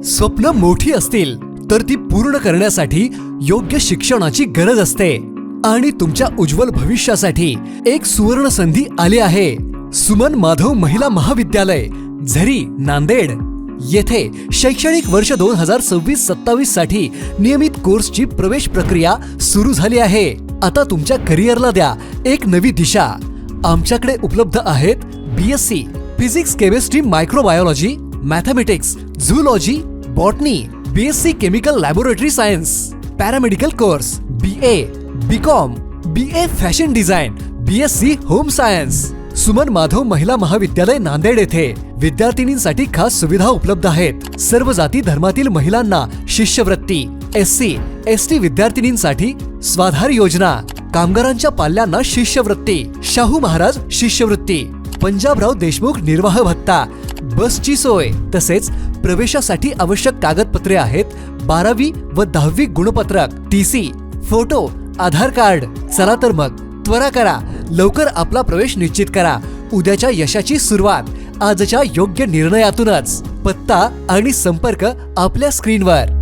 स्वप्न मोठी असतील तर ती पूर्ण करण्यासाठी योग्य शिक्षणाची गरज असते आणि तुमच्या उज्ज्वल भविष्यासाठी एक सुवर्ण संधी आली आहे. सुमन माधव महिला महाविद्यालय, झरी, नांदेड येथे शैक्षणिक वर्ष 2026-27 साठी नियमित कोर्सची प्रवेश प्रक्रिया सुरू झाली आहे. आता तुमच्या करिअरला द्या एक नवी दिशा. आमच्याकडे उपलब्ध आहेत BSc physics, chemistry, microbiology, mathematics, zoology, botany, BSc chemical laboratory science, paramedical course, BA, BCom, BA fashion design, BSc home science. Suman Madhav महिला महाविद्यालय नांदेड येथे विद्यार्थिनींसाठी खास सुविधा उपलब्ध आहेत. सर्व जाती धर्मातील महिलांना शिष्यवृत्ती, SC, ST विद्यार्थिनींसाठी स्वाधार योजना, कामगारांच्या पाल्यांना शिष्यवृत्ती, शाहू महाराज शिष्यवृत्ती, पंजाबराव देशमुख निर्वाह भत्ता, बसची सोय तसेच प्रवेशासाठी आवश्यक कागदपत्रे आहेत 12वी व 10वी गुणपत्रक, TC, फोटो, आधार कार्ड. चला तर मग त्वरा करा, लवकर आपला प्रवेश निश्चित करा. उद्याच्या यशाची सुरुवात आजच्या योग्य निर्णयातूनच. पत्ता आणि संपर्क आपल्या स्क्रीनवर.